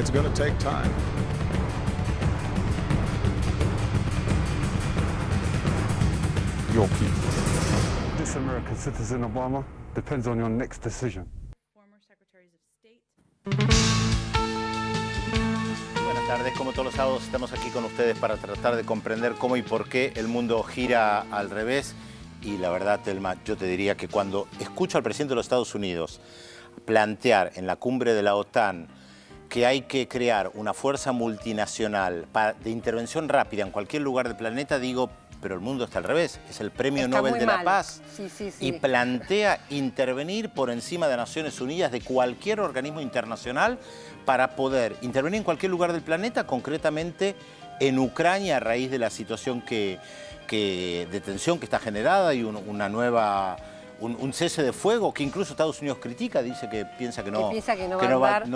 it's going to take time. Your people. This American citizen Obama depends on your next decision. Buenas tardes, como todos los sábados estamos aquí con ustedes para tratar de comprender cómo y por qué el mundo gira al revés. Y la verdad, Telma, yo te diría que cuando escucho al presidente de los Estados Unidos plantear en la cumbre de la OTAN que hay que crear una fuerza multinacional de intervención rápida en cualquier lugar del planeta, digo, pero el mundo está al revés, es el Premio Nobel de la Paz. Sí. Y plantea intervenir por encima de Naciones Unidas, de cualquier organismo internacional, para poder intervenir en cualquier lugar del planeta, concretamente en Ucrania, a raíz de la situación de tensión que está generada y un cese de fuego que incluso Estados Unidos critica, dice que piensa que no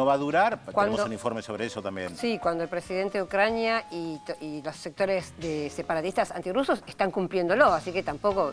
va a durar. Tenemos un informe sobre eso también. Sí, cuando el presidente de Ucrania y los sectores de separatistas antirrusos están cumpliéndolo, así que tampoco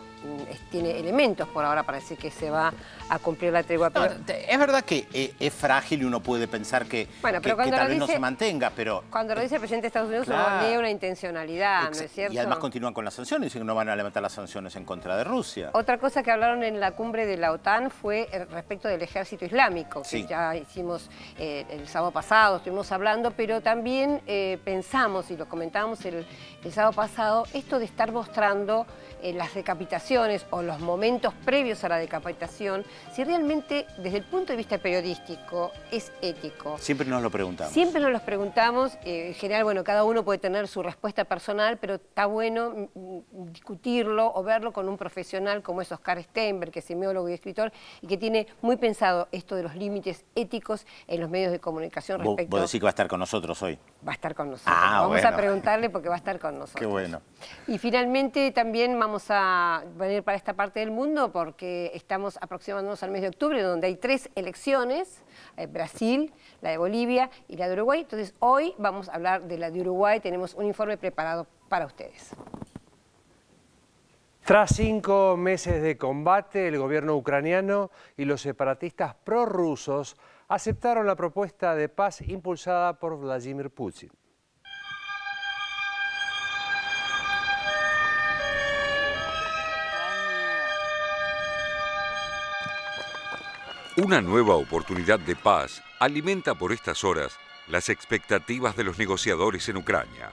tiene elementos por ahora para decir que se va a cumplir la tregua. Pero... No, es verdad que es frágil y uno puede pensar que tal vez no se mantenga, pero... Cuando lo dice el presidente de Estados Unidos, claro, uno lee una intencionalidad, ¿no es cierto? Y además continúan con las sanciones, dicen que no van a levantar las sanciones en contra de Rusia. Otra cosa que hablaron en la cumbre de la OTAN fue respecto del ejército islámico, que ya hicimos el sábado pasado, estuvimos hablando, pero también pensamos, y lo comentábamos el sábado pasado, esto de estar mostrando las decapitaciones o los momentos previos a la decapitación, si realmente desde el punto de vista periodístico es ético. Siempre nos lo preguntamos. Siempre nos lo preguntamos. En general, bueno, cada uno puede tener su respuesta personal, pero está bueno discutirlo o verlo con un profesional como es Oscar Steinberg, que es semiólogo y escritor, y que tiene muy pensado esto de los límites éticos en los medios de comunicación respecto... ¿Vos decís que va a estar con nosotros hoy? Va a estar con nosotros. Vamos a preguntarle porque va a estar con nosotros. Qué bueno. Y finalmente también vamos a venir para esta parte del mundo porque estamos aproximándonos al mes de octubre, donde hay 3 elecciones, Brasil, la de Bolivia y la de Uruguay. Entonces hoy vamos a hablar de la de Uruguay, tenemos un informe preparado para ustedes. Tras 5 meses de combate, el gobierno ucraniano y los separatistas prorrusos aceptaron la propuesta de paz impulsada por Vladimir Putin. Una nueva oportunidad de paz alimenta por estas horas las expectativas de los negociadores en Ucrania.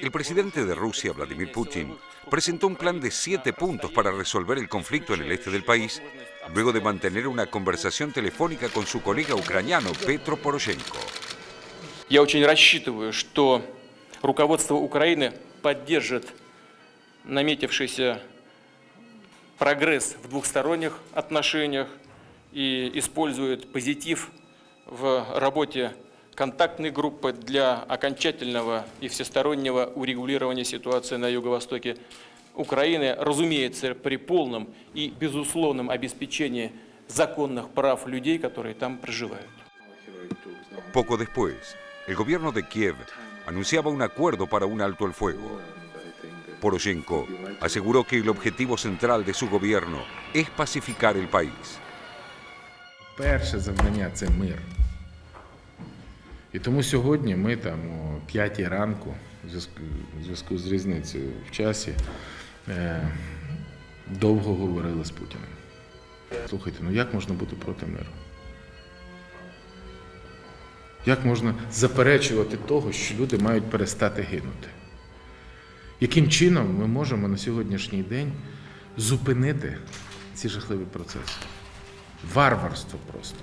El presidente de Rusia, Vladimir Putin, presentó un plan de 7 puntos para resolver el conflicto en el este del país, luego de mantener una conversación telefónica con su colega ucraniano Petro Poroshenko. Я очень рассчитываю, что руководство Украины поддержит наметившийся прогресс в двухсторонних отношениях и использует позитив в работе контактной группы для окончательного и всестороннего урегулирования ситуации на юго-востоке Украины, разумеется, при полном и безусловном обеспечении законных прав людей, которые там проживают. Poco después, el gobierno de Kiev anunciaba un acuerdo para un alto el fuego. Poroshenko aseguró que el objetivo central de su gobierno es pacificar el país. Перше завдання – це мир. І тому сьогодні ми там о 5 ранку, в зв'язку з різницею в часі, довго говорили з Путіним. Слухайте, ну як можна бути проти миру? Як можна заперечувати того, що люди мають перестати гинути? Яким чином ми можемо на сьогоднішній день зупинити ці жахливі процеси? Варварство просто.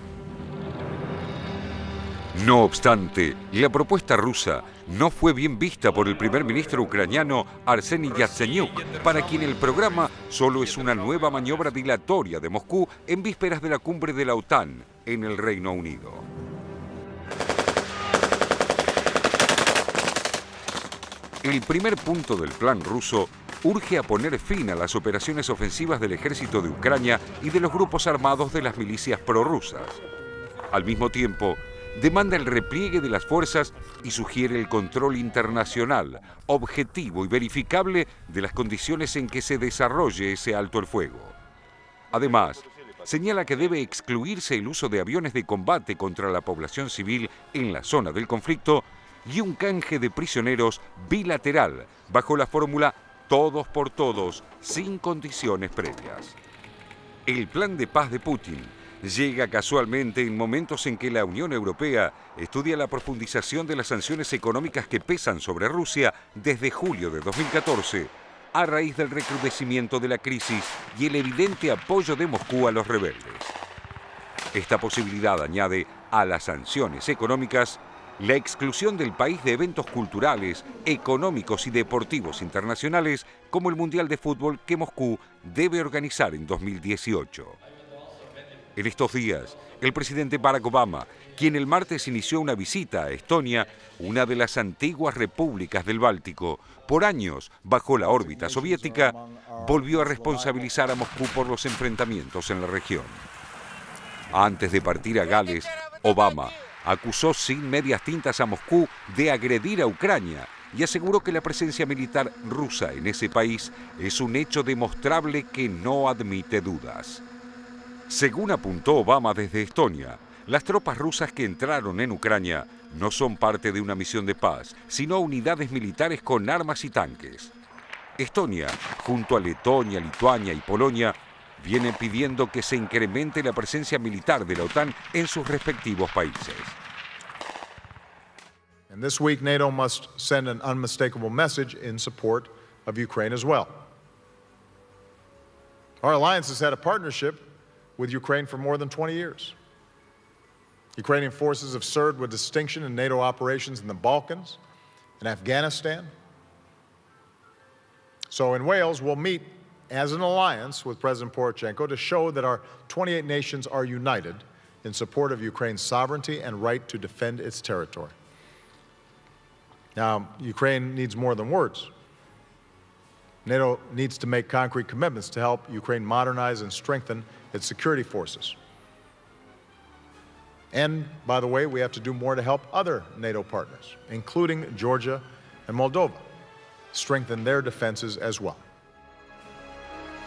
No obstante, la propuesta rusa no fue bien vista por el primer ministro ucraniano Arseniy Yatsenyuk, para quien el programa solo es una nueva maniobra dilatoria de Moscú en vísperas de la cumbre de la OTAN en el Reino Unido. El primer punto del plan ruso urge a poner fin a las operaciones ofensivas del ejército de Ucrania y de los grupos armados de las milicias prorrusas. Al mismo tiempo, demanda el repliegue de las fuerzas y sugiere el control internacional, objetivo y verificable de las condiciones en que se desarrolle ese alto el fuego. Además, señala que debe excluirse el uso de aviones de combate contra la población civil en la zona del conflicto y un canje de prisioneros bilateral bajo la fórmula todos por todos, sin condiciones previas. El plan de paz de Putin llega casualmente en momentos en que la Unión Europea estudia la profundización de las sanciones económicas que pesan sobre Rusia desde julio de 2014, a raíz del recrudecimiento de la crisis y el evidente apoyo de Moscú a los rebeldes. Esta posibilidad añade a las sanciones económicas la exclusión del país de eventos culturales, económicos y deportivos internacionales como el Mundial de Fútbol que Moscú debe organizar en 2018. En estos días, el presidente Barack Obama, quien el martes inició una visita a Estonia, una de las antiguas repúblicas del Báltico, por años bajo la órbita soviética, volvió a responsabilizar a Moscú por los enfrentamientos en la región. Antes de partir a Gales, Obama acusó sin medias tintas a Moscú de agredir a Ucrania y aseguró que la presencia militar rusa en ese país es un hecho demostrable que no admite dudas. Según apuntó Obama desde Estonia, las tropas rusas que entraron en Ucrania no son parte de una misión de paz, sino unidades militares con armas y tanques. Estonia, junto a Letonia, Lituania y Polonia, vienen pidiendo que se incremente la presencia militar de la OTAN en sus respectivos países. And this week, NATO must send an unmistakable message in support of Ukraine as well. Our alliance has had a partnership with Ukraine for more than 20 years. Ukrainian forces have served with distinction in NATO operations in the Balkans and Afghanistan. So in Wales, we'll meet as an alliance with President Poroshenko to show that our 28 nations are united in support of Ukraine's sovereignty and right to defend its territory. Now, Ukraine needs more than words. NATO needs to make concrete commitments to help Ukraine modernize and strengthen its security forces. And, by the way, we have to do more to help other NATO partners, including Georgia and Moldova, strengthen their defenses as well.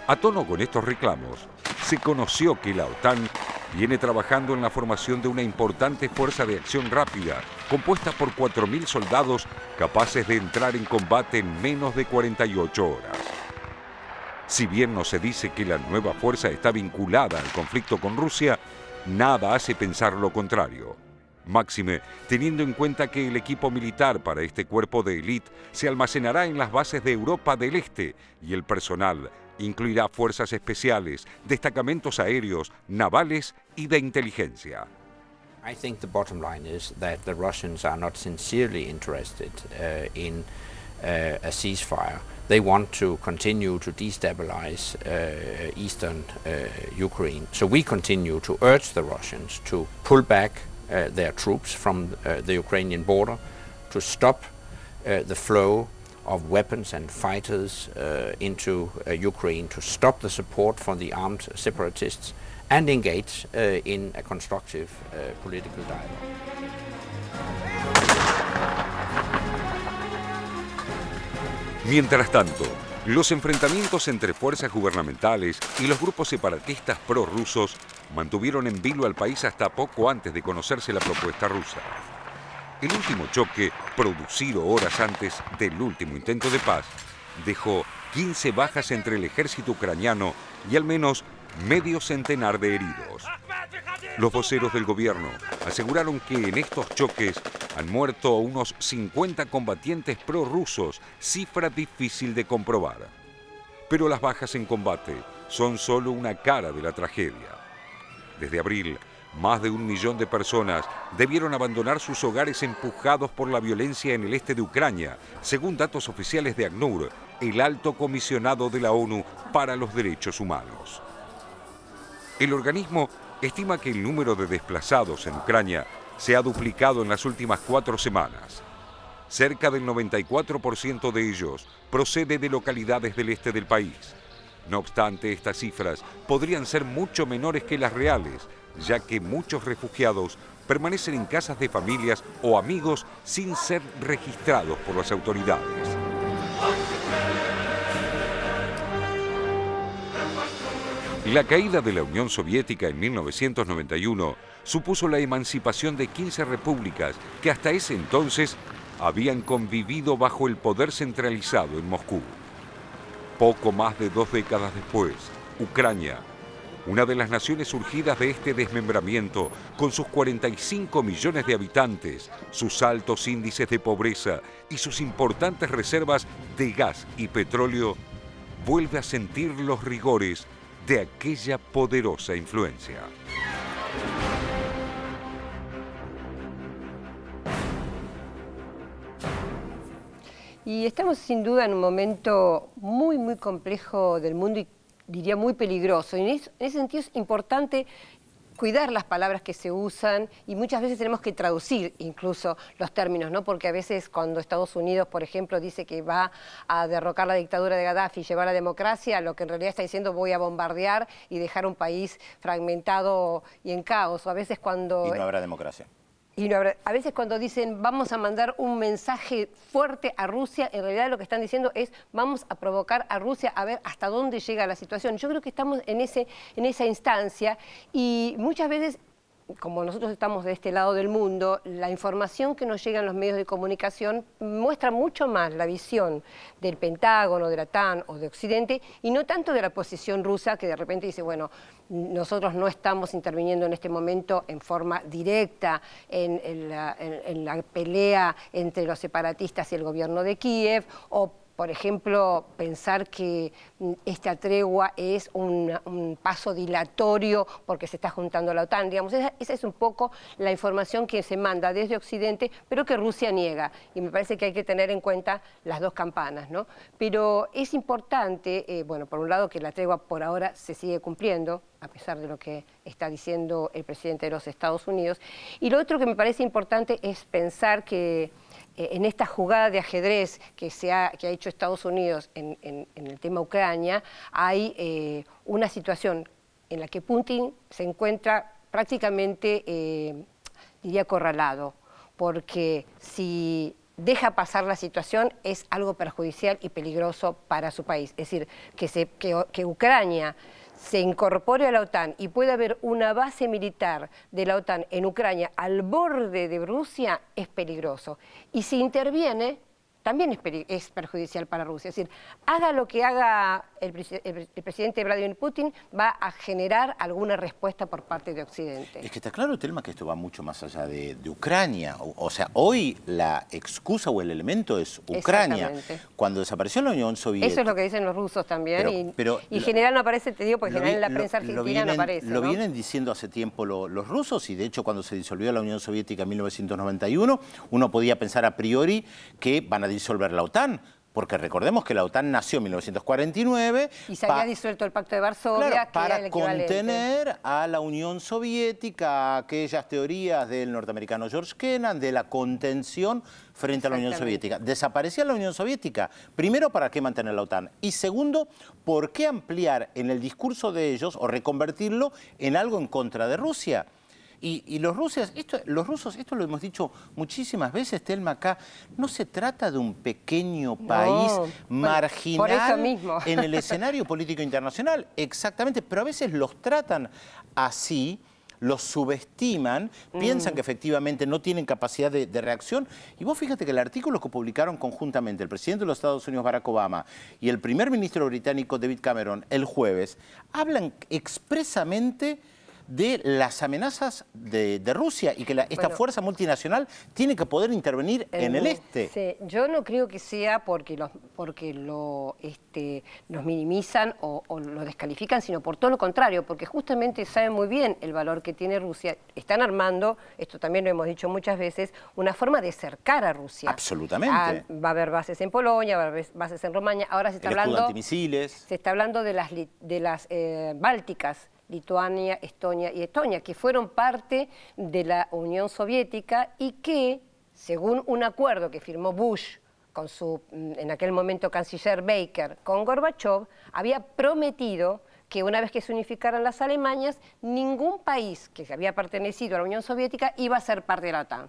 A tono con estos reclamos, se conoció que la OTAN viene trabajando en la formación de una importante fuerza de acción rápida, compuesta por 4.000 soldados capaces de entrar en combate en menos de 48 horas. Si bien no se dice que la nueva fuerza está vinculada al conflicto con Rusia, nada hace pensar lo contrario. Máxime, teniendo en cuenta que el equipo militar para este cuerpo de élite se almacenará en las bases de Europa del Este y el personal incluirá fuerzas especiales, destacamentos aéreos, navales y de inteligencia. I think the bottom line is that the Russians are not sincerely interested in a ceasefire. They want to continue to destabilize eastern Ukraine. So we continue to urge the Russians to pull back their troops from the Ukrainian border, to stop the flow of weapons and fighters into Ukraine, to stop the support for the armed separatists and engage in a constructive political dialogue. Mientras tanto, los enfrentamientos entre fuerzas gubernamentales y los grupos separatistas prorrusos mantuvieron en vilo al país hasta poco antes de conocerse la propuesta rusa. El último choque, producido horas antes del último intento de paz, dejó 15 bajas entre el ejército ucraniano y al menos medio centenar de heridos. Los voceros del gobierno aseguraron que en estos choques han muerto unos 50 combatientes prorrusos, cifra difícil de comprobar. Pero las bajas en combate son solo una cara de la tragedia. Desde abril, más de 1 millón de personas debieron abandonar sus hogares empujados por la violencia en el este de Ucrania, según datos oficiales de ACNUR, el alto comisionado de la ONU para los Derechos Humanos. El organismo estima que el número de desplazados en Ucrania se ha duplicado en las últimas 4 semanas. Cerca del 94% de ellos procede de localidades del este del país. No obstante, estas cifras podrían ser mucho menores que las reales, ya que muchos refugiados permanecen en casas de familias o amigos sin ser registrados por las autoridades. La caída de la Unión Soviética en 1991 supuso la emancipación de 15 repúblicas que hasta ese entonces habían convivido bajo el poder centralizado en Moscú. Poco más de 2 décadas después, Ucrania, una de las naciones surgidas de este desmembramiento, con sus 45 millones de habitantes, sus altos índices de pobreza y sus importantes reservas de gas y petróleo, vuelve a sentir los rigores de aquella poderosa influencia. Y estamos sin duda en un momento muy, muy complejo del mundo y diría muy peligroso. Y en ese sentido es importante cuidar las palabras que se usan y muchas veces tenemos que traducir incluso los términos, ¿no? Porque a veces cuando Estados Unidos, por ejemplo, dice que va a derrocar la dictadura de Gaddafi y llevar la democracia, lo que en realidad está diciendo voy a bombardear y dejar un país fragmentado y en caos. O a veces cuando... Y no habrá democracia. Y a veces cuando dicen vamos a mandar un mensaje fuerte a Rusia, en realidad lo que están diciendo es vamos a provocar a Rusia a ver hasta dónde llega la situación. Yo creo que estamos en esa instancia y muchas veces, como nosotros estamos de este lado del mundo, la información que nos llega en los medios de comunicación muestra mucho más la visión del Pentágono, de la OTAN o de Occidente y no tanto de la posición rusa que de repente dice, bueno, nosotros no estamos interviniendo en este momento en forma directa en la pelea entre los separatistas y el gobierno de Kiev, o por ejemplo, pensar que esta tregua es un paso dilatorio porque se está juntando la OTAN. Digamos, esa es un poco la información que se manda desde Occidente, pero que Rusia niega. Y me parece que hay que tener en cuenta las dos campanas, ¿no? Pero es importante, bueno, por un lado, que la tregua por ahora se sigue cumpliendo, a pesar de lo que está diciendo el presidente de los Estados Unidos. Y lo otro que me parece importante es pensar que en esta jugada de ajedrez que ha hecho Estados Unidos en el tema Ucrania, hay una situación en la que Putin se encuentra prácticamente, diría, acorralado, porque si deja pasar la situación es algo perjudicial y peligroso para su país. Es decir, que Ucrania se incorpore a la OTAN y pueda haber una base militar de la OTAN en Ucrania al borde de Rusia es peligroso. Y si interviene, también es perjudicial para Rusia. Es decir, haga lo que haga el presidente Vladimir Putin, va a generar alguna respuesta por parte de Occidente. Es que está claro, Telma, que esto va mucho más allá de Ucrania. O sea, hoy la excusa o el elemento es Ucrania. Cuando desapareció la Unión Soviética... Eso es lo que dicen los rusos también. Pero y en general no aparece, te digo, porque en general en la prensa argentina no aparece. Lo vienen diciendo hace tiempo los rusos, y de hecho cuando se disolvió la Unión Soviética en 1991, uno podía pensar a priori que van a disolver la OTAN, porque recordemos que la OTAN nació en 1949... Y se había disuelto el Pacto de Varsovia, claro, que para era el equivalente. contener a la Unión Soviética, aquellas teorías del norteamericano George Kennan, de la contención frente a la Unión Soviética. Desaparecía la Unión Soviética. Primero, ¿para qué mantener la OTAN? Y segundo, ¿por qué ampliar en el discurso de ellos o reconvertirlo en algo en contra de Rusia? Y los rusos, esto lo hemos dicho muchísimas veces, Telma, acá, no se trata de un pequeño país marginal por eso mismo. En el escenario político internacional, exactamente, pero a veces los tratan así, los subestiman, piensan que efectivamente no tienen capacidad de reacción. Y vos fíjate que el artículo que publicaron conjuntamente el presidente de los Estados Unidos, Barack Obama, y el primer ministro británico, David Cameron, el jueves, hablan expresamente de las amenazas de Rusia y que esta fuerza multinacional tiene que poder intervenir en el este. Sí, yo no creo que sea porque los minimizan o lo descalifican, sino por todo lo contrario, porque justamente saben muy bien el valor que tiene Rusia. Están armando, esto también lo hemos dicho muchas veces, una forma de cercar a Rusia. Absolutamente. Va a haber bases en Polonia, va a haber bases en Rumania. Ahora se está hablando antimisiles. Se está hablando de las bálticas, Lituania, Estonia y Estonia, que fueron parte de la Unión Soviética y que, según un acuerdo que firmó Bush con su, en aquel momento, canciller Baker, con Gorbachev, había prometido que una vez que se unificaran las Alemanias, ningún país que había pertenecido a la Unión Soviética iba a ser parte de la OTAN.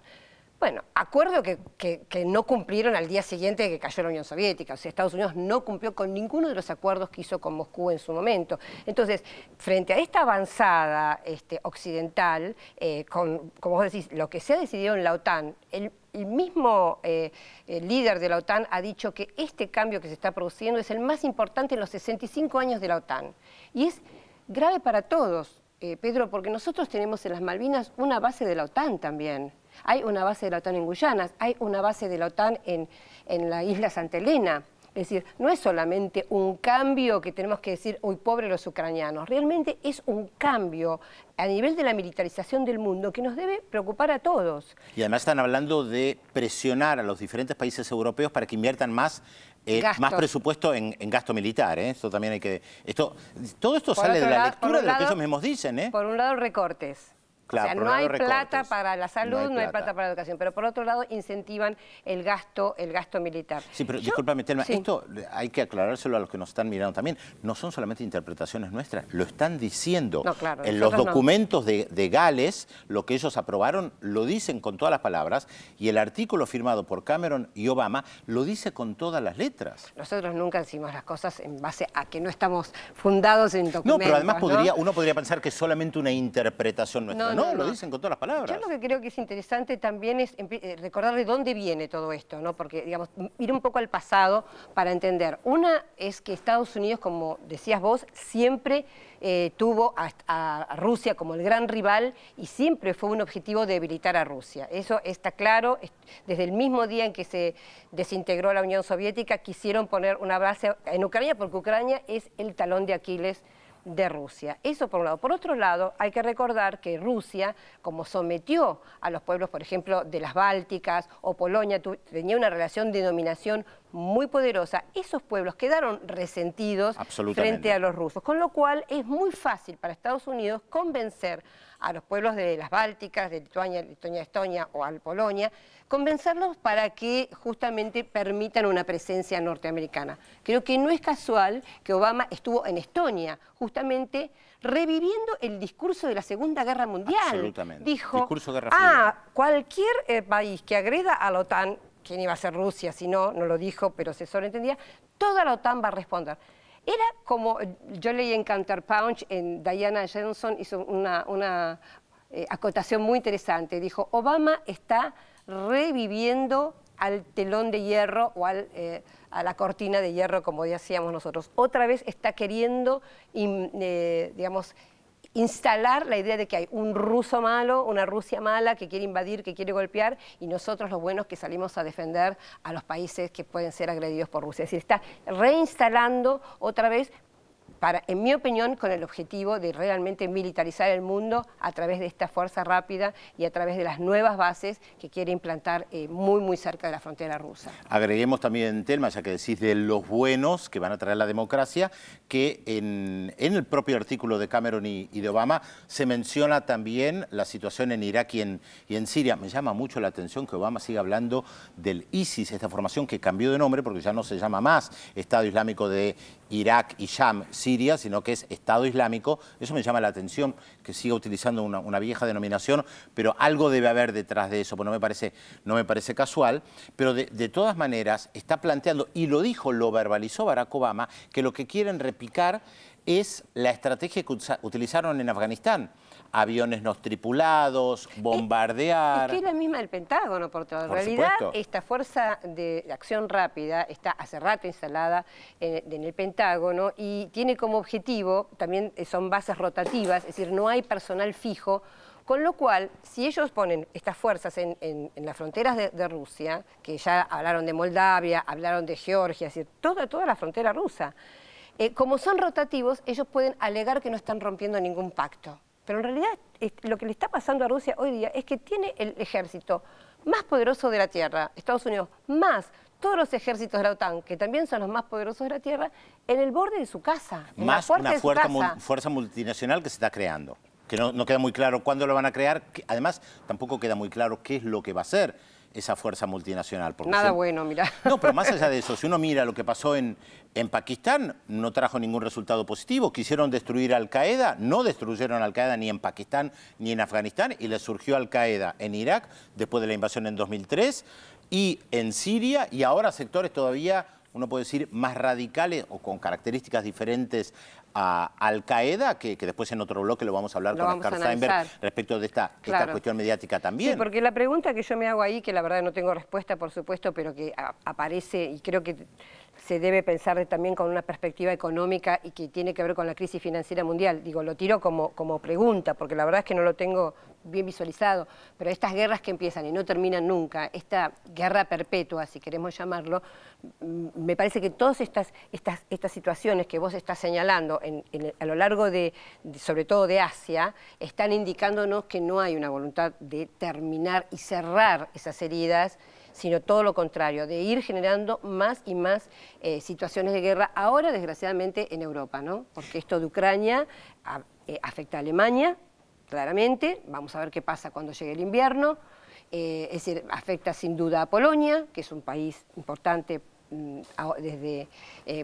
Bueno, acuerdo que no cumplieron al día siguiente de que cayó la Unión Soviética. O sea, Estados Unidos no cumplió con ninguno de los acuerdos que hizo con Moscú en su momento. Entonces, frente a esta avanzada occidental, como vos decís, lo que se ha decidido en la OTAN, el mismo líder de la OTAN ha dicho que este cambio que se está produciendo es el más importante en los 65 años de la OTAN. Y es grave para todos, Pedro, porque nosotros tenemos en las Malvinas una base de la OTAN también. Hay una base de la OTAN en Guyana, hay una base de la OTAN en la isla Santa Elena. Es decir, no es solamente un cambio que tenemos que decir, uy, pobre los ucranianos. Realmente es un cambio a nivel de la militarización del mundo que nos debe preocupar a todos. Y además están hablando de presionar a los diferentes países europeos para que inviertan más presupuesto en gasto militar. Esto también hay que... todo esto sale de la lectura de lo que ellos mismos dicen. Por un lado, recortes. Claro, o sea, no hay plata para la salud, no hay plata para la educación, pero por otro lado incentivan el gasto militar. Sí, pero discúlpame, Telma, esto hay que aclarárselo a los que nos están mirando también. No son solamente interpretaciones nuestras, lo están diciendo. No, claro, en los documentos de Gales, lo que ellos aprobaron, lo dicen con todas las palabras, y el artículo firmado por Cameron y Obama lo dice con todas las letras. Nosotros nunca decimos las cosas en base a que no estamos fundados en documentos. No, pero además uno podría pensar que es solamente una interpretación nuestra. No, lo dicen con todas las palabras. Yo lo que creo que es interesante también es recordar de dónde viene todo esto, ¿no? Porque, digamos, ir un poco al pasado para entender. Una es que Estados Unidos, como decías vos, siempre tuvo a Rusia como el gran rival y siempre fue un objetivo debilitar a Rusia. Eso está claro. Desde el mismo día en que se desintegró la Unión Soviética, quisieron poner una base en Ucrania porque Ucrania es el talón de Aquiles de Rusia. Eso por un lado. Por otro lado, hay que recordar que Rusia, como sometió a los pueblos, por ejemplo, de las Bálticas o Polonia, tenía una relación de dominación muy poderosa, esos pueblos quedaron resentidos frente a los rusos, con lo cual es muy fácil para Estados Unidos convencer a los pueblos de las Bálticas, de Lituania, Estonia o a Polonia, convencerlos para que justamente permitan una presencia norteamericana. Creo que no es casual que Obama estuvo en Estonia, justamente reviviendo el discurso de la Segunda Guerra Mundial. Absolutamente. Dijo, discurso Guerra Fría. Cualquier país que agreda a la OTAN, ¿quién iba a ser Rusia? Si no lo dijo, pero se sobreentendía, toda la OTAN va a responder. Era como, yo leí en Counterpunch, Diana Johnson hizo una acotación muy interesante. Dijo, Obama está reviviendo al telón de hierro o a la cortina de hierro, como decíamos nosotros. Otra vez está queriendo, digamos, instalar la idea de que hay un ruso malo, una Rusia mala que quiere invadir, que quiere golpear, y nosotros los buenos que salimos a defender a los países que pueden ser agredidos por Rusia. Es decir, está reinstalando otra vez, en mi opinión, con el objetivo de realmente militarizar el mundo a través de esta fuerza rápida y a través de las nuevas bases que quiere implantar muy, muy cerca de la frontera rusa. Agreguemos también, Telma, ya que decís de los buenos que van a traer la democracia, que en el propio artículo de Cameron y de Obama se menciona también la situación en Irak y en Siria. Me llama mucho la atención que Obama siga hablando del ISIS, esta formación que cambió de nombre porque ya no se llama más Estado Islámico de Irak y Sham, Siria, sino que es Estado Islámico. Eso me llama la atención, que siga utilizando una vieja denominación, pero algo debe haber detrás de eso, pues no me parece casual. Pero de todas maneras está planteando, y lo verbalizó Barack Obama, que lo que quieren replicar es la estrategia que utilizaron en Afganistán. Aviones no tripulados, bombardear... Es que es la misma del Pentágono, por todo. En realidad, esta fuerza de acción rápida está hace rato instalada en el Pentágono y tiene como objetivo, también son bases rotativas, es decir, no hay personal fijo, con lo cual, si ellos ponen estas fuerzas en las fronteras de Rusia, que ya hablaron de Moldavia, hablaron de Georgia, es decir, toda la frontera rusa, como son rotativos, ellos pueden alegar que no están rompiendo ningún pacto. Pero en realidad lo que le está pasando a Rusia hoy día es que tiene el ejército más poderoso de la Tierra, Estados Unidos, más todos los ejércitos de la OTAN, que también son los más poderosos de la Tierra, en el borde de su casa. Más una fuerza multinacional que se está creando, que no queda muy claro cuándo lo van a crear, además tampoco queda muy claro qué es lo que va a hacer. esa fuerza multinacional. Porque nada bueno, mirá. No, pero más allá de eso, si uno mira lo que pasó en Pakistán, no trajo ningún resultado positivo. Quisieron destruir a Al-Qaeda, no destruyeron a Al-Qaeda ni en Pakistán ni en Afganistán, y le surgió Al-Qaeda en Irak después de la invasión en 2003 y en Siria, y ahora sectores todavía, uno puede decir, más radicales o con características diferentes a Al-Qaeda, que después en otro bloque lo vamos a hablar con Oscar Steinberg respecto de esta cuestión mediática también. Sí, porque la pregunta que yo me hago ahí, que la verdad no tengo respuesta, por supuesto, pero que aparece y creo que se debe pensar también con una perspectiva económica y que tiene que ver con la crisis financiera mundial. Digo, lo tiro como pregunta, porque la verdad es que no lo tengo bien visualizado, pero estas guerras que empiezan y no terminan nunca, esta guerra perpetua, si queremos llamarlo, me parece que todas estas situaciones que vos estás señalando a lo largo sobre todo de Asia, están indicándonos que no hay una voluntad de terminar y cerrar esas heridas, sino todo lo contrario, de ir generando más y más situaciones de guerra, ahora desgraciadamente en Europa, ¿no? Porque esto de Ucrania afecta a Alemania, claramente, vamos a ver qué pasa cuando llegue el invierno, es decir, afecta sin duda a Polonia, que es un país importante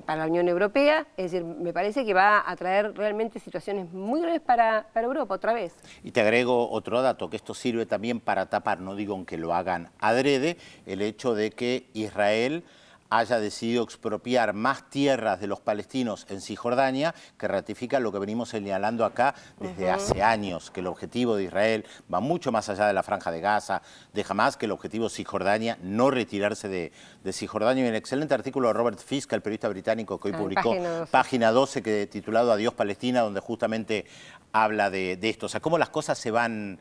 para la Unión Europea, es decir, me parece que va a traer realmente situaciones muy graves para Europa otra vez. Y te agrego otro dato, que esto sirve también para tapar, no digo que lo hagan adrede, el hecho de que Israel haya decidido expropiar más tierras de los palestinos en Cisjordania, que ratifica lo que venimos señalando acá desde hace años, que el objetivo de Israel va mucho más allá de la Franja de Gaza, de Hamás, que el objetivo de Cisjordania, no retirarse de Cisjordania. Y un excelente artículo de Robert Fisk, el periodista británico que hoy publicó Página 12, que titulado Adiós Palestina, donde justamente habla de esto, o sea, cómo las cosas se van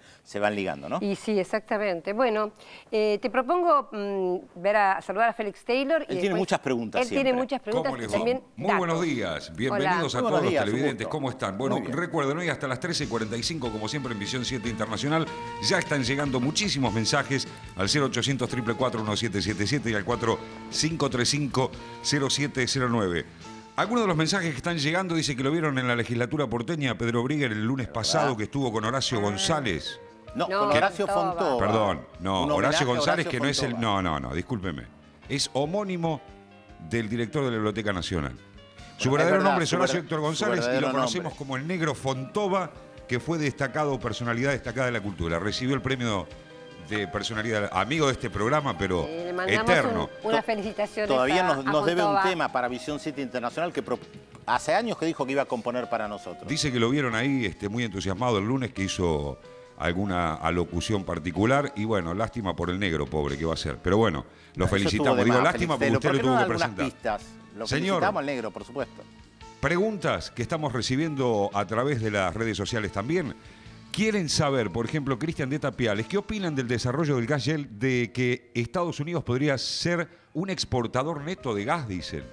ligando, ¿no? Y sí, exactamente. Bueno, te propongo saludar a Félix Taylor. Él tiene muchas preguntas siempre. Tiene muchas preguntas. ¿Cómo les va? También Muy buenos días. Bienvenidos a todos los televidentes. ¿Cómo están? Bueno, recuerden, hoy hasta las 13:45, como siempre en Visión 7 Internacional, ya están llegando muchísimos mensajes al 0800 444 1777 y al 4535 0709. Algunos de los mensajes que están llegando dice que lo vieron en la legislatura porteña a Pedro Brigger el lunes pasado, que estuvo con Horacio González. No, con Horacio Fontova. Perdón, no, Horacio González, que no es el... No, discúlpeme. Es homónimo del director de la Biblioteca Nacional. Su verdadero nombre es Horacio Héctor González y lo conocemos como el Negro Fontova, que fue personalidad destacada de la cultura. Recibió el premio de personalidad, amigo de este programa, pero le mandamos eterno. Una felicitación. Todavía nos debe un tema para Visión 7 Internacional que hace años que dijo que iba a componer para nosotros. Dice que lo vieron ahí muy entusiasmado el lunes, que hizo alguna alocución particular y bueno, lástima por el negro, pobre, ¿qué va a hacer? Pero bueno, lo felicitamos. Digo, lástima porque usted lo tuvo que presentar. Lo felicitamos al negro, por supuesto. Preguntas que estamos recibiendo a través de las redes sociales también. Quieren saber, por ejemplo, Cristian de Tapiales, ¿qué opinan del desarrollo del gas shale, de que Estados Unidos podría ser un exportador neto de gas, dicen?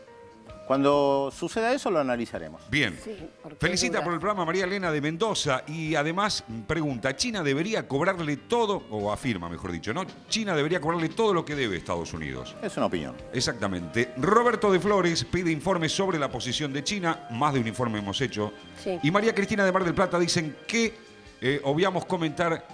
Cuando suceda eso lo analizaremos. Bien. Sí, felicita por el programa María Elena de Mendoza y además pregunta, ¿China debería cobrarle todo, o afirma mejor dicho, ¿no? China debería cobrarle todo lo que debe a Estados Unidos. Es una opinión. Exactamente. Roberto de Flores pide informes sobre la posición de China, más de un informe hemos hecho. Sí. Y María Cristina de Mar del Plata dicen que obviamos comentar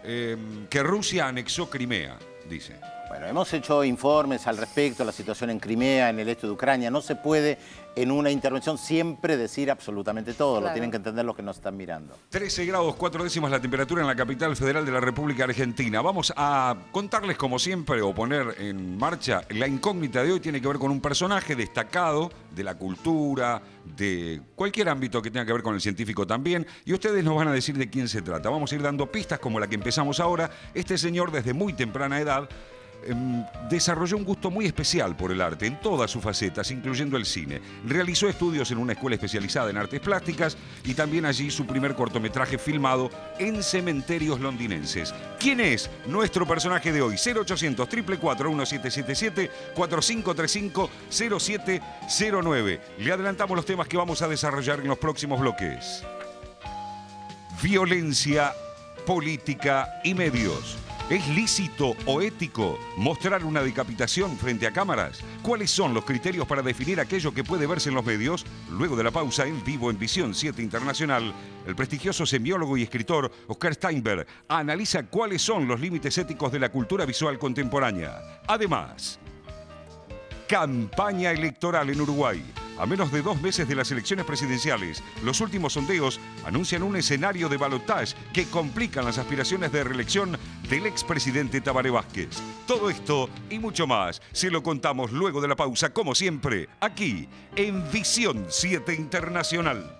que Rusia anexó Crimea, dice. Bueno, hemos hecho informes al respecto, la situación en Crimea, en el este de Ucrania. No se puede en una intervención siempre decir absolutamente todo. Claro. Lo tienen que entender los que nos están mirando. 13 grados 4 décimas la temperatura en la capital federal de la República Argentina. Vamos a contarles como siempre o poner en marcha la incógnita de hoy. Tiene que ver con un personaje destacado de la cultura, de cualquier ámbito que tenga que ver con el científico también. Y ustedes nos van a decir de quién se trata. Vamos a ir dando pistas como la que empezamos ahora. Este señor desde muy temprana edad desarrolló un gusto muy especial por el arte en todas sus facetas, incluyendo el cine. Realizó estudios en una escuela especializada en artes plásticas y también allí su primer cortometraje filmado en cementerios londinenses. ¿Quién es nuestro personaje de hoy? 0800 444 1777 4535 0709. Le adelantamos los temas que vamos a desarrollar en los próximos bloques. Violencia, política y medios. ¿Es lícito o ético mostrar una decapitación frente a cámaras? ¿Cuáles son los criterios para definir aquello que puede verse en los medios? Luego de la pausa, en vivo en Visión 7 Internacional, el prestigioso semiólogo y escritor Oscar Steinberg analiza cuáles son los límites éticos de la cultura visual contemporánea. Además, campaña electoral en Uruguay. A menos de 2 meses de las elecciones presidenciales, los últimos sondeos anuncian un escenario de balotaje que complican las aspiraciones de reelección del expresidente Tabaré Vázquez. Todo esto y mucho más se lo contamos luego de la pausa, como siempre, aquí en Visión 7 Internacional.